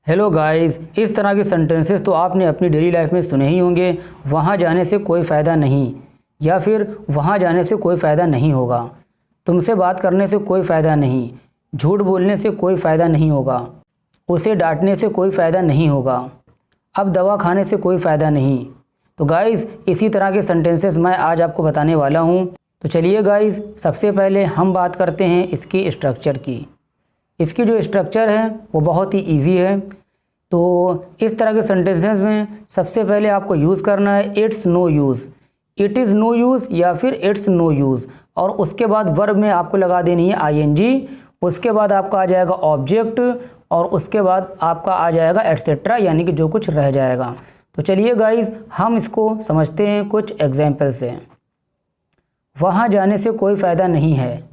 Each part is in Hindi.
हेलो गाइस, इस तरह के सेंटेंसेस तो आपने अपनी डेली लाइफ में सुने ही होंगे। वहाँ जाने से कोई फ़ायदा नहीं, या फिर वहाँ जाने से कोई फ़ायदा नहीं होगा, तुमसे बात करने से कोई फ़ायदा नहीं, झूठ बोलने से कोई फ़ायदा नहीं होगा, उसे डांटने से कोई फ़ायदा नहीं होगा, अब दवा खाने से कोई फ़ायदा नहीं। तो गाइस, इसी तरह के सेंटेंसेस मैं आज आपको बताने वाला हूँ। तो चलिए गाइस, सबसे पहले हम बात करते हैं इसकी स्ट्रक्चर की। इसकी जो स्ट्रक्चर है वो बहुत ही इजी है। तो इस तरह के सेंटेंसेस में सबसे पहले आपको यूज़ करना है it's no use, it is no use या फिर इट्स नो यूज़, और उसके बाद वर्ब में आपको लगा देनी है आईएनजी। उसके बाद आपका आ जाएगा ऑब्जेक्ट, और उसके बाद आपका आ जाएगा एटसेट्रा, यानी कि जो कुछ रह जाएगा। तो चलिए गाइज, हम इसको समझते हैं कुछ एग्जाम्पल से। वहाँ जाने से कोई फ़ायदा नहीं है,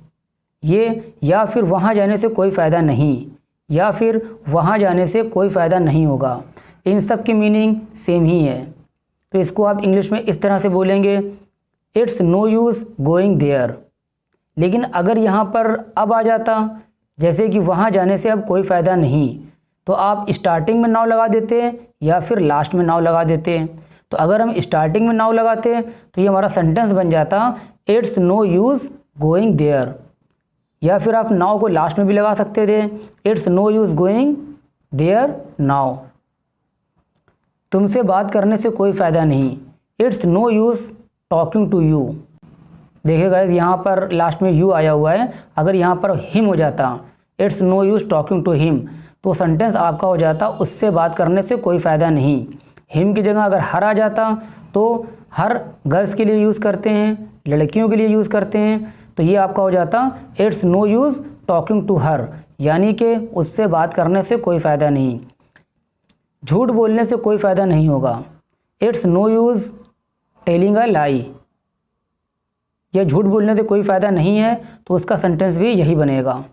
ये या फिर वहाँ जाने से कोई फ़ायदा नहीं, या फिर वहाँ जाने से कोई फ़ायदा नहीं होगा, इन सब की मीनिंग सेम ही है। तो इसको आप इंग्लिश में इस तरह से बोलेंगे, it's no use going there. लेकिन अगर यहाँ पर अब आ जाता, जैसे कि वहाँ जाने से अब कोई फ़ायदा नहीं, तो आप स्टार्टिंग में नाउ लगा देते या फिर लास्ट में नाउ लगा देते। तो अगर हम स्टार्टिंग में नाउ लगाते तो ये हमारा सेंटेंस बन जाता it's no use going there, या फिर आप नाउ को लास्ट में भी लगा सकते थे, it's no use going there now. तुमसे बात करने से कोई फ़ायदा नहीं, it's no use talking to you. देखिए गाइस, यहाँ पर लास्ट में यू आया हुआ है। अगर यहाँ पर हिम हो जाता, it's no use talking to him, तो सेंटेंस आपका हो जाता उससे बात करने से कोई फ़ायदा नहीं। हिम की जगह अगर हर आ जाता, तो हर गर्ल्स के लिए यूज़ करते हैं, लड़कियों के लिए यूज़ करते हैं, तो ये आपका हो जाता it's no use talking to her, यानी कि उससे बात करने से कोई फ़ायदा नहीं, झूठ बोलने से कोई फ़ायदा नहीं होगा। It's no use telling a lie, यह झूठ बोलने से कोई फ़ायदा नहीं है, तो उसका सेंटेंस भी यही बनेगा।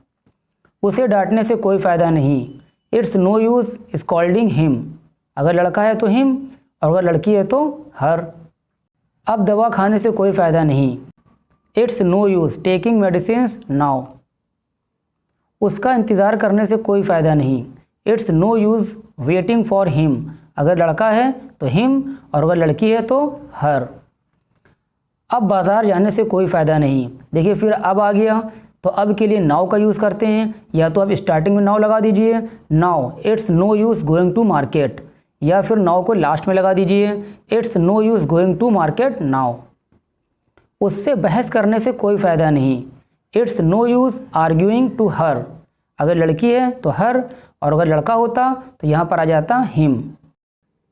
उसे डांटने से कोई फ़ायदा नहीं, it's no use scolding him. अगर लड़का है तो हिम, और अगर लड़की है तो हर। अब दवा खाने से कोई फ़ायदा नहीं, it's no use taking medicines now. उसका इंतज़ार करने से कोई फ़ायदा नहीं, it's no use waiting for him. अगर लड़का है तो हिम, और अगर लड़की है तो हर। अब बाज़ार जाने से कोई फ़ायदा नहीं। देखिए, फिर अब आ गया, तो अब के लिए नाउ का यूज़ करते हैं। या तो आप स्टार्टिंग में नाउ लगा दीजिए, now it's no use going to market, या फिर नाउ को लास्ट में लगा दीजिए, it's no use going to market now. उससे बहस करने से कोई फ़ायदा नहीं, it's no use arguing to her. अगर लड़की है तो हर, और अगर लड़का होता तो यहाँ पर आ जाता हिम।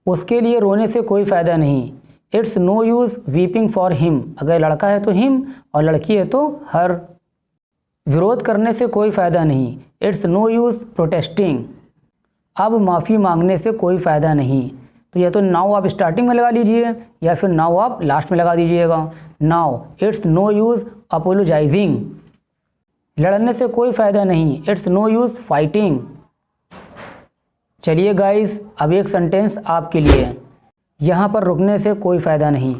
उसके लिए रोने से कोई फ़ायदा नहीं, it's no use weeping for him. अगर लड़का है तो हिम, और लड़की है तो हर। विरोध करने से कोई फ़ायदा नहीं, इट्स नो यूज़ प्रोटेस्टिंग। अब माफ़ी मांगने से कोई फ़ायदा नहीं, तो या तो नाउ आप स्टार्टिंग में लगा लीजिए, या फिर नाउ आप लास्ट में लगा दीजिएगा। Now it's no use apologising. लड़ने से कोई फ़ायदा नहीं, इट्स नो यूज़ फाइटिंग। चलिए गाइस, अब एक सेंटेंस आपके लिए, यहाँ पर रुकने से कोई फ़ायदा नहीं।